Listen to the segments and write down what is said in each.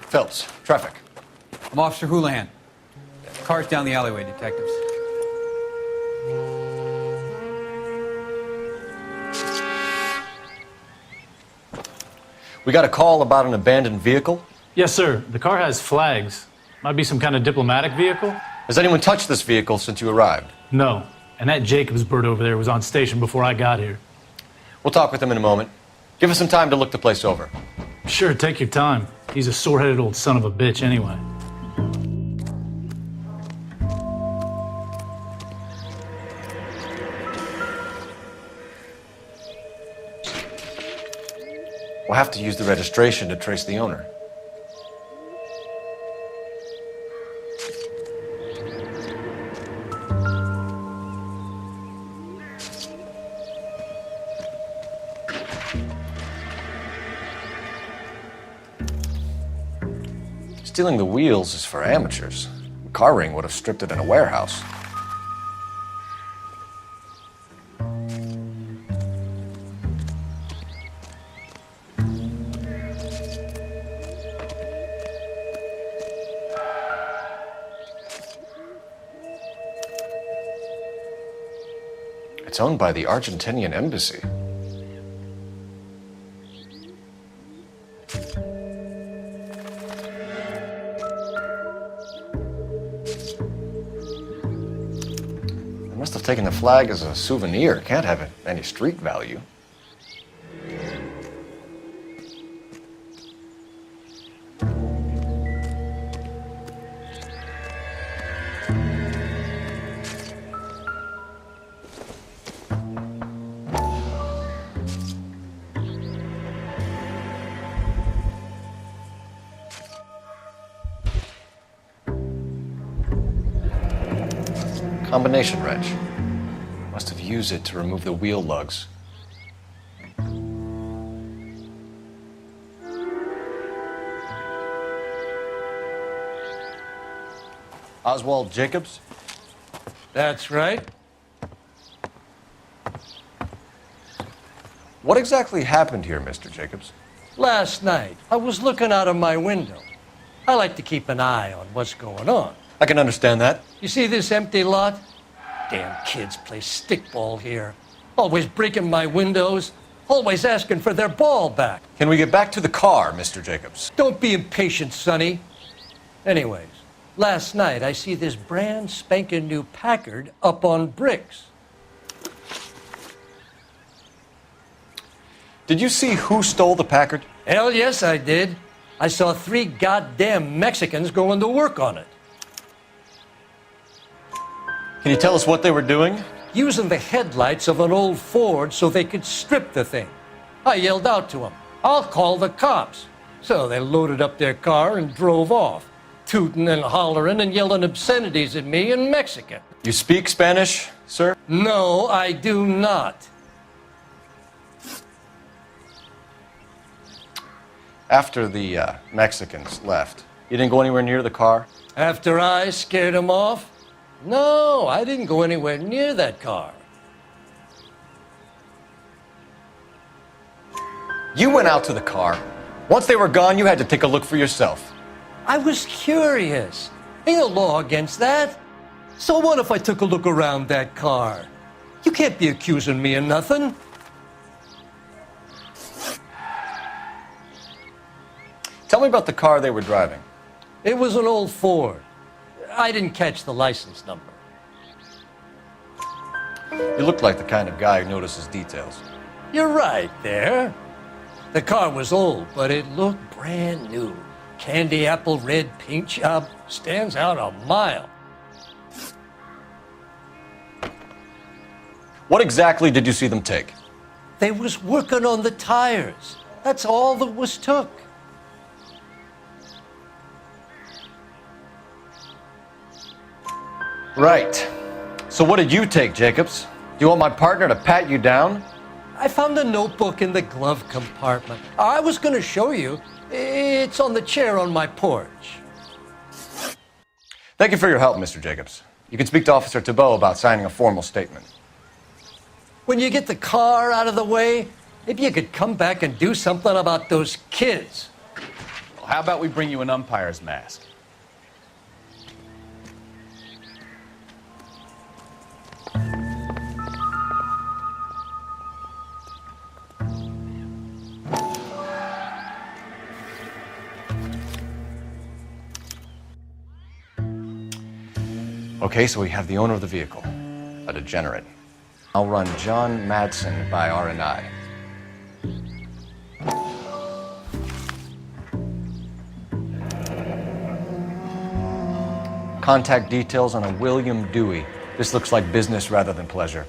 Phelps, traffic. I'm Officer Houlihan. Car's down the alleyway, detectives. We got a call about an abandoned vehicle. Yes, sir. The car has flags. Might be some kind of diplomatic vehicle. Has anyone touched this vehicle since you arrived? No. And that Jacobs bird over there was on station before I got here. We'll talk with him in a moment. Give us some time to look the place over. Sure, take your time. He's a sore-headed old son of a bitch anyway. We'll have to use the registration to trace the owner. Stealing the wheels is for amateurs. A car ring would have stripped it in a warehouse. It's owned by the Argentinian embassy. They must have taken the flag as a souvenir. Can't have any street value. Combination wrench. Must have used it to remove the wheel lugs. Oswald Jacobs? That's right. What exactly happened here, Mr. Jacobs? Last night, I was looking out of my window. I like to keep an eye on what's going on. I can understand that. You see this empty lot? Damn kids play stickball here. Always breaking my windows. Always asking for their ball back. Can we get back to the car, Mr. Jacobs? Don't be impatient, Sonny. Anyways, last night I see this brand spanking new Packard up on bricks. Did you see who stole the Packard? Hell yes, I did. I saw 3 goddamn Mexicans going to work on it. Can you tell us what they were doing? Using the headlights of an old Ford so they could strip the thing. I yelled out to them, "I'll call the cops." So they loaded up their car and drove off, tooting and hollering and yelling obscenities at me in Mexican. You speak Spanish, sir? No, I do not. After the Mexicans left, you didn't go anywhere near the car? After I scared them off? No, I didn't go anywhere near that car. You went out to the car. Once they were gone, you had to take a look for yourself. I was curious. Ain't no law against that. So what if I took a look around that car? You can't be accusing me of nothing. Tell me about the car they were driving. It was an old Ford. I didn't catch the license number. You look like the kind of guy who notices details. You're right there. The car was old, but it looked brand new. Candy apple red paint job stands out a mile. What exactly did you see them take? They was working on the tires. That's all that was took. Right. So what did you take, Jacobs? Do you want my partner to pat you down? I found a notebook in the glove compartment. I was going to show you. It's on the chair on my porch. Thank you for your help, Mr. Jacobs. You can speak to Officer Thibault about signing a formal statement. When you get the car out of the way, maybe you could come back and do something about those kids. How about we bring you an umpire's mask? Okay, so we have the owner of the vehicle, a degenerate. I'll run John Madsen by R&I. Contact details on a William Dewey. This looks like business rather than pleasure.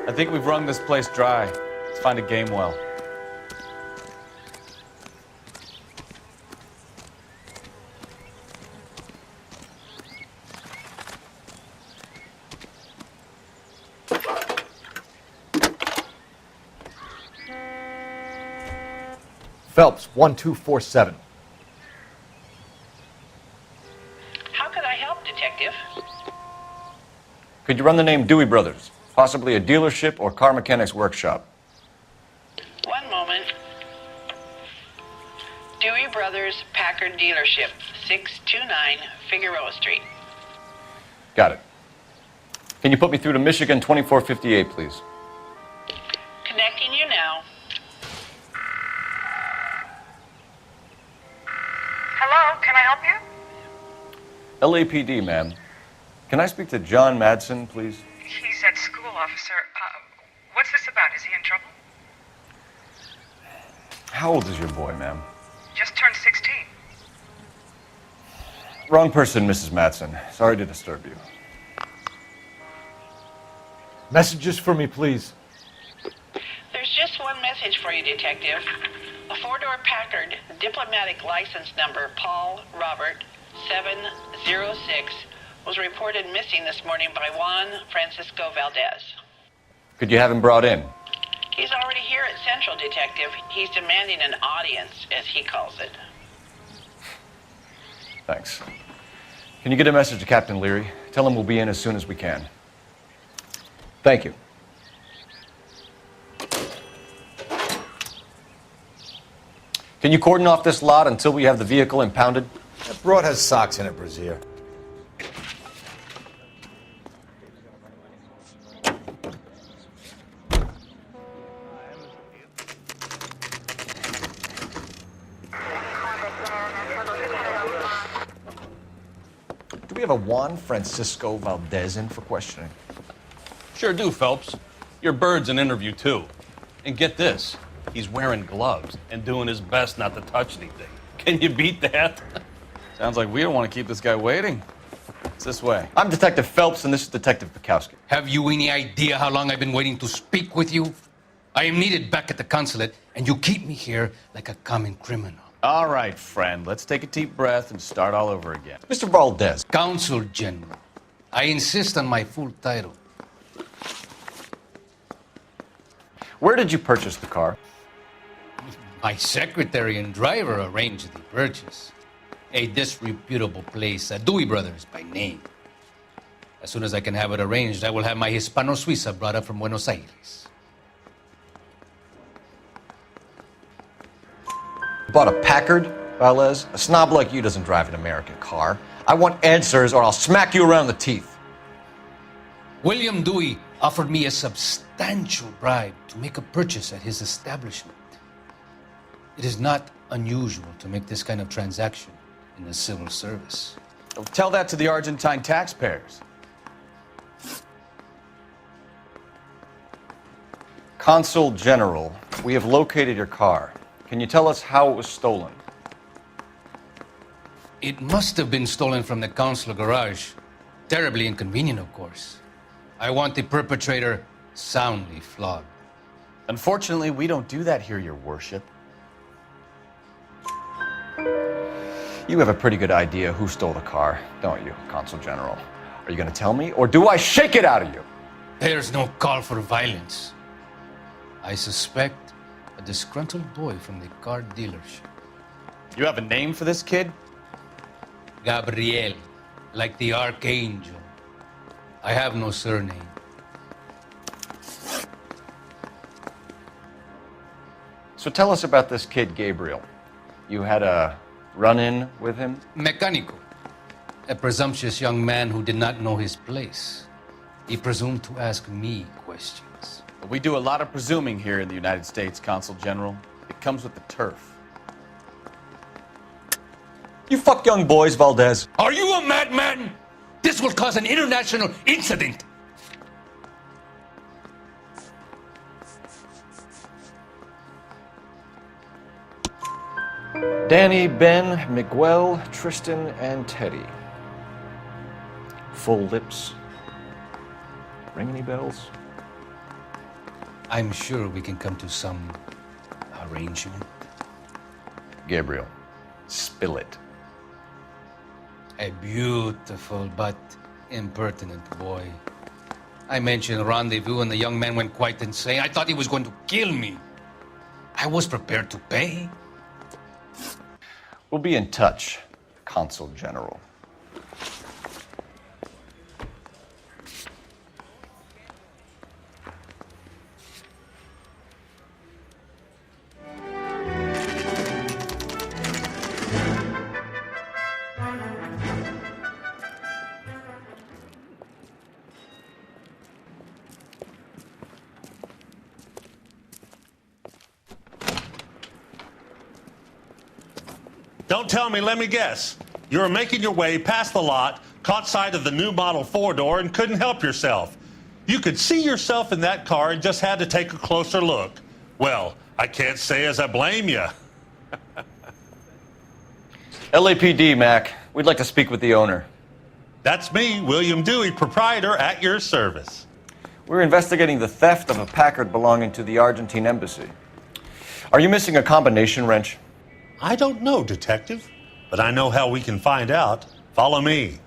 I think we've wrung this place dry. Let's find a game well. Phelps, 1247. How could I help, Detective? Could you run the name Dewey Brothers? Possibly a dealership or car mechanics workshop. One moment. Dewey Brothers Packard Dealership, 629 Figueroa Street. Got it. Can you put me through to Michigan 2458, please? Connecting you now. Hello, can I help you? LAPD, ma'am. Can I speak to John Madsen, please? He's at school, officer. What's this about? Is he in trouble? How old is your boy, ma'am? Just turned 16. Wrong person, Mrs. Madsen. Sorry to disturb you. Messages for me, please. There's just one message for you, Detective. A four-door Packard, diplomatic license number Paul Robert 706, was reported missing this morning by Juan Francisco Valdez. Could you have him brought in? He's already here at Central, Detective. He's demanding an audience, as he calls it. Thanks. Can you get a message to Captain Leary? Tell him we'll be in as soon as we can. Thank you. Can you cordon off this lot until we have the vehicle impounded? That broad has socks in it, Brazier. Do we have a Juan Francisco Valdez in for questioning? Sure do, Phelps. Your bird's an interview, too. And get this, he's wearing gloves and doing his best not to touch anything. Can you beat that? Sounds like we don't want to keep this guy waiting. It's this way. I'm Detective Phelps, and this is Detective Bukowski. Have you any idea how long I've been waiting to speak with you? I am needed back at the consulate, and you keep me here like a common criminal. All right, friend, let's take a deep breath and start all over again. Mr. Valdez. Consul General. I insist on my full title. Where did you purchase the car? My secretary and driver arranged the purchase. A disreputable place, Dewey Brothers by name. As soon as I can have it arranged, I will have my Hispano Suiza brought up from Buenos Aires. You bought a Packard, Valdez? A snob like you doesn't drive an American car. I want answers or I'll smack you around the teeth. William Dewey offered me a substantial bribe to make a purchase at his establishment. It is not unusual to make this kind of transaction in the civil service. Well, tell that to the Argentine taxpayers. Consul General, we have located your car. Can you tell us how it was stolen? It must have been stolen from the consular garage. Terribly inconvenient, of course. I want the perpetrator soundly flogged. Unfortunately, we don't do that here, Your Worship. You have a pretty good idea who stole the car, don't you, Consul General? Are you going to tell me, or do I shake it out of you? There's no call for violence. I suspect a disgruntled boy from the car dealership. You have a name for this kid? Gabriel, like the archangel. I have no surname. So tell us about this kid, Gabriel. You had a run-in with him? Mecánico. A presumptuous young man who did not know his place. He presumed to ask me questions. We do a lot of presuming here in the United States, Consul General. It comes with the turf. You fuck young boys, Valdez. Are you a madman? This will cause an international incident. Danny, Ben, Miguel, Tristan, and Teddy. Full lips. Ring any bells? I'm sure we can come to some arrangement. Gabriel, spill it. A beautiful but impertinent boy. I mentioned rendezvous and the young man went quite insane. I thought he was going to kill me. I was prepared to pay. We'll be in touch, Consul General. Don't tell me, let me guess. You were making your way past the lot, caught sight of the new model four-door, and couldn't help yourself. You could see yourself in that car and just had to take a closer look. Well, I can't say as I blame you. LAPD, Mac. We'd like to speak with the owner. That's me, William Dewey, proprietor, at your service. We're investigating the theft of a Packard belonging to the Argentine embassy. Are you missing a combination wrench? I don't know, Detective, but I know how we can find out. Follow me.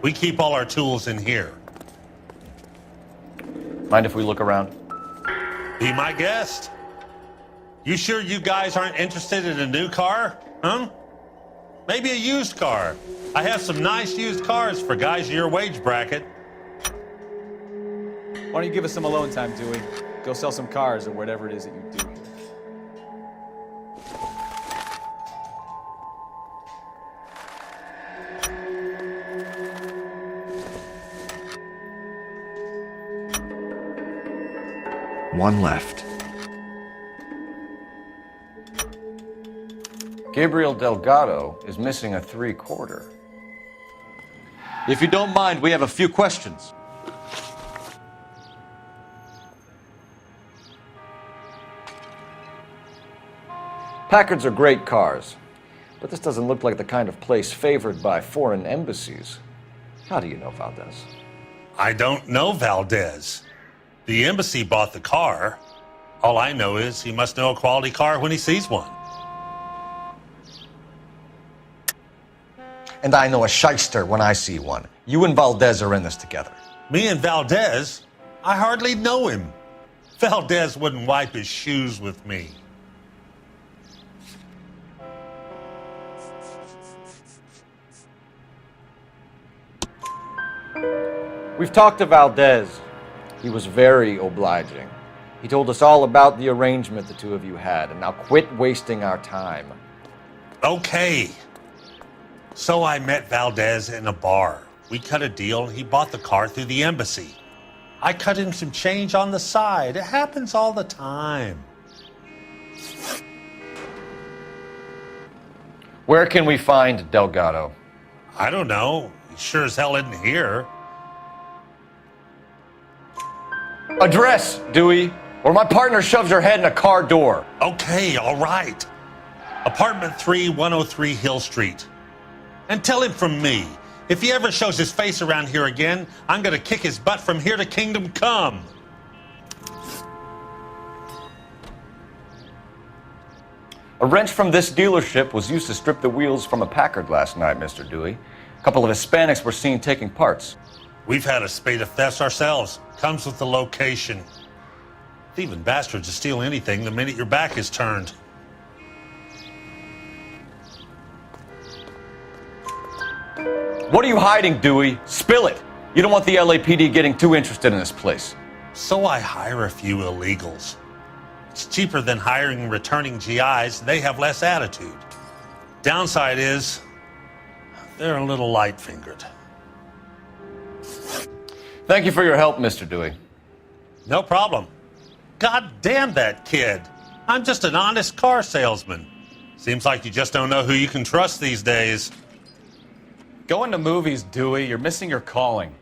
We keep all our tools in here. Mind if we look around? Be my guest. You sure you guys aren't interested in a new car? Huh? Maybe a used car. I have some nice used cars for guys in your wage bracket. Why don't you give us some alone time, Dewey? Go sell some cars or whatever it is that you do. One left. Gabriel Delgado is missing a 3/4. If you don't mind, we have a few questions. Packards are great cars, but this doesn't look like the kind of place favored by foreign embassies. How do you know Valdez? I don't know Valdez. The embassy bought the car. All I know is he must know a quality car when he sees one. And I know a shyster when I see one. You and Valdez are in this together. Me and Valdez? I hardly know him. Valdez wouldn't wipe his shoes with me. We've talked to Valdez. He was very obliging. He told us all about the arrangement the two of you had, and now quit wasting our time. Okay. So I met Valdez in a bar. We cut a deal and he bought the car through the embassy. I cut him some change on the side. It happens all the time. Where can we find Delgado? I don't know. He sure as hell isn't here. Address, Dewey, or my partner shoves her head in a car door. Okay, all right. Apartment 3, 103 Hill Street. And tell him from me, if he ever shows his face around here again, I'm gonna kick his butt from here to Kingdom Come. A wrench from this dealership was used to strip the wheels from a Packard last night, Mr. Dewey. A couple of Hispanics were seen taking parts. We've had a spate of thefts ourselves. Comes with the location. Thieving bastards will steal anything the minute your back is turned. What are you hiding, Dewey? Spill it. You don't want the LAPD getting too interested in this place. So I hire a few illegals. It's cheaper than hiring returning GIs. They have less attitude. Downside is, they're a little light-fingered. Thank you for your help, Mr. Dewey. No problem. God damn that kid. I'm just an honest car salesman. Seems like you just don't know who you can trust these days. Going to movies, Dewey. You're missing your calling.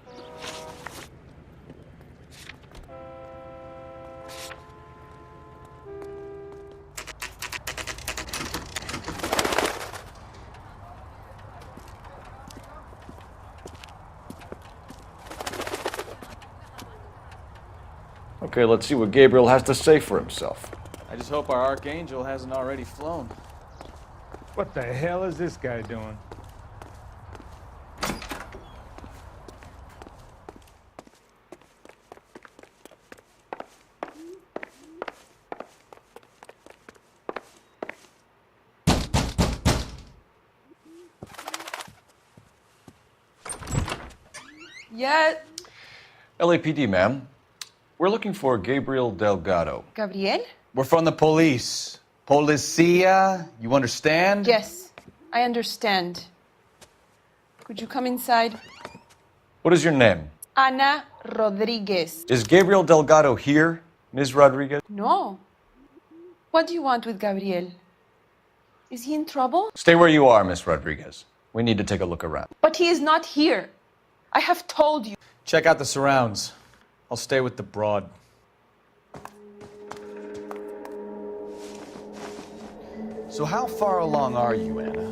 Okay, let's see what Gabriel has to say for himself. I just hope our Archangel hasn't already flown. What the hell is this guy doing? Yeah. LAPD, ma'am. We're looking for Gabriel Delgado. Gabriel? We're from the police. Policia, you understand? Yes, I understand. Could you come inside? What is your name? Ana Rodriguez. Is Gabriel Delgado here, Ms. Rodriguez? No. What do you want with Gabriel? Is he in trouble? Stay where you are, Ms. Rodriguez. We need to take a look around. But he is not here. I have told you. Check out the surrounds. I'll stay with the broad. So how far along are you, Anna?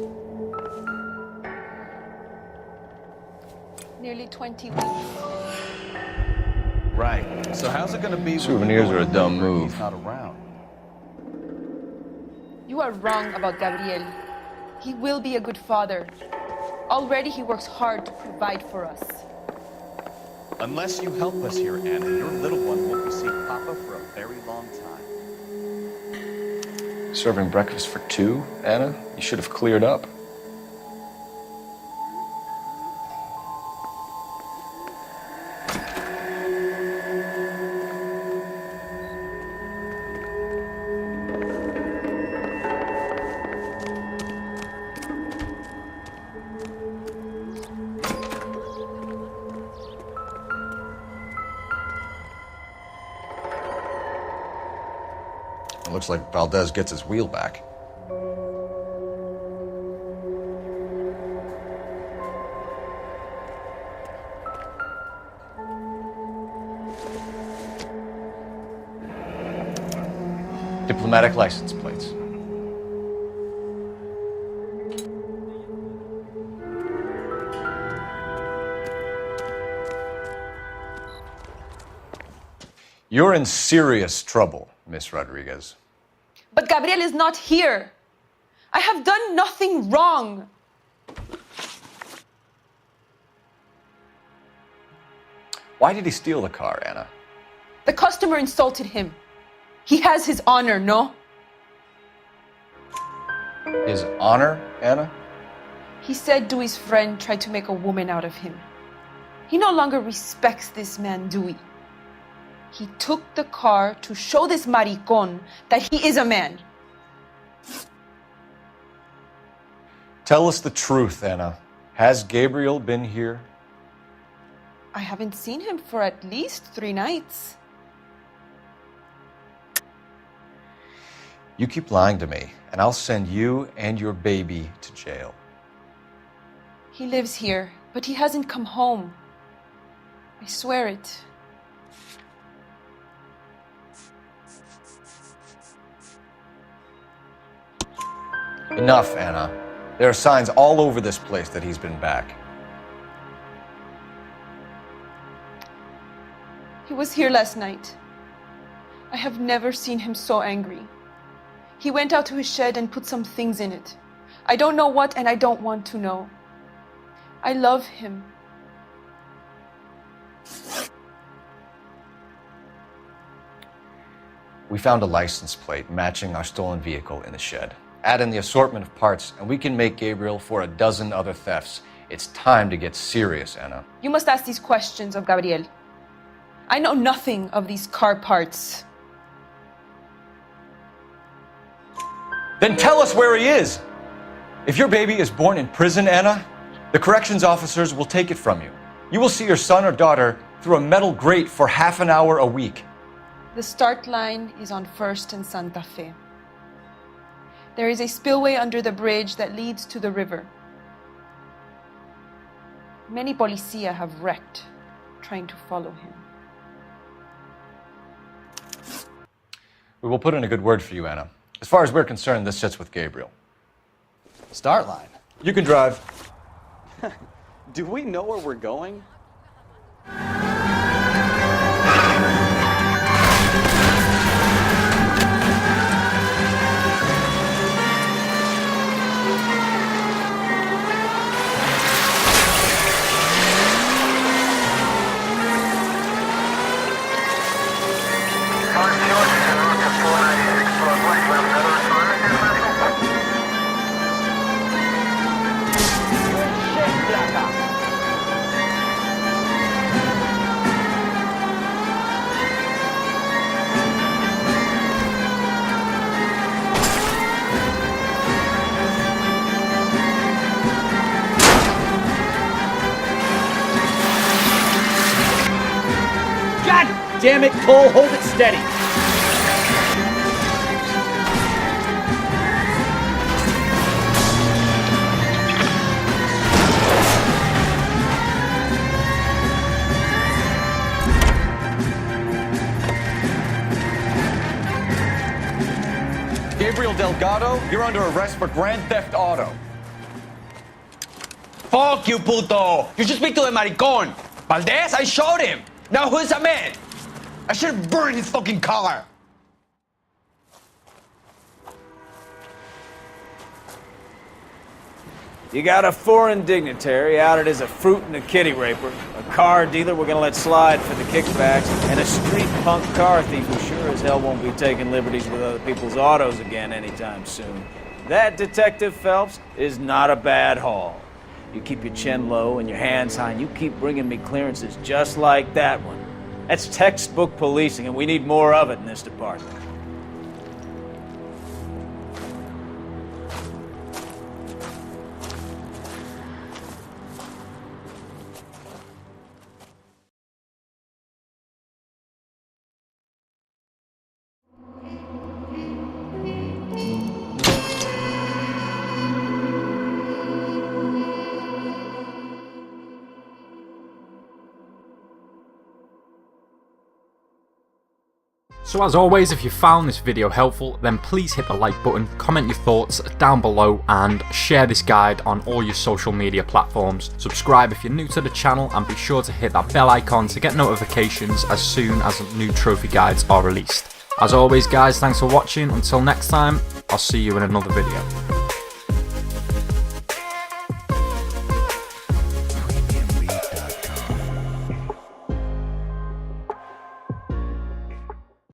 Nearly 20 weeks. Right. So how's it gonna be? Souvenirs are a dumb move. He's not around. You are wrong about Gabriel. He will be a good father. Already he works hard to provide for us. Unless you help us here, Anna, your little one won't be seeing Papa for a very long time. Serving breakfast for two, Anna? You should have cleared up. It looks like Valdez gets his wheel back. Diplomatic license plates. You're in serious trouble, Miss Rodriguez. But Gabriel is not here. I have done nothing wrong. Why did he steal the car, Anna? The customer insulted him. He has his honor, no? His honor, Anna? He said Dewey's friend tried to make a woman out of him. He no longer respects this man, Dewey. He took the car to show this maricón that he is a man. Tell us the truth, Anna. Has Gabriel been here? I haven't seen him for at least 3 nights. You keep lying to me, and I'll send you and your baby to jail. He lives here, but he hasn't come home. I swear it. Enough, Anna. There are signs all over this place that he's been back. He was here last night. I have never seen him so angry. He went out to his shed and put some things in it. I don't know what, and I don't want to know. I love him. We found a license plate matching our stolen vehicle in the shed. Add in the assortment of parts, and we can make Gabriel for a dozen other thefts It's time to get serious, Anna. You must ask these questions of Gabriel. I know nothing of these car parts. Then tell us where he is! If your baby is born in prison, Anna, the corrections officers will take it from you. You will see your son or daughter through a metal grate for half an hour a week. The start line is on 1st and Santa Fe. There is a spillway under the bridge that leads to the river. Many policia have wrecked trying to follow him. We will put in a good word for you, Anna. As far as we're concerned, this sits with Gabriel. Start line. You can drive. Do we know where we're going? Damn it, Cole, hold it steady. Gabriel Delgado, you're under arrest for grand theft auto. Fuck you, puto. You should speak to the maricon. Valdez, I showed him. Now who's the man? I should have burned his fucking car. You got a foreign dignitary outed as a fruit and a kitty raper, a car dealer we're gonna let slide for the kickbacks, and a street punk car thief who sure as hell won't be taking liberties with other people's autos again anytime soon. That, Detective Phelps, is not a bad haul. You keep your chin low and your hands high, and you keep bringing me clearances just like that one. That's textbook policing, and we need more of it in this department. So as always, if you found this video helpful, then please hit the like button, comment your thoughts down below, and share this guide on all your social media platforms. Subscribe if you're new to the channel, and be sure to hit that bell icon to get notifications as soon as new trophy guides are released. As always guys, thanks for watching. Until next time, I'll see you in another video.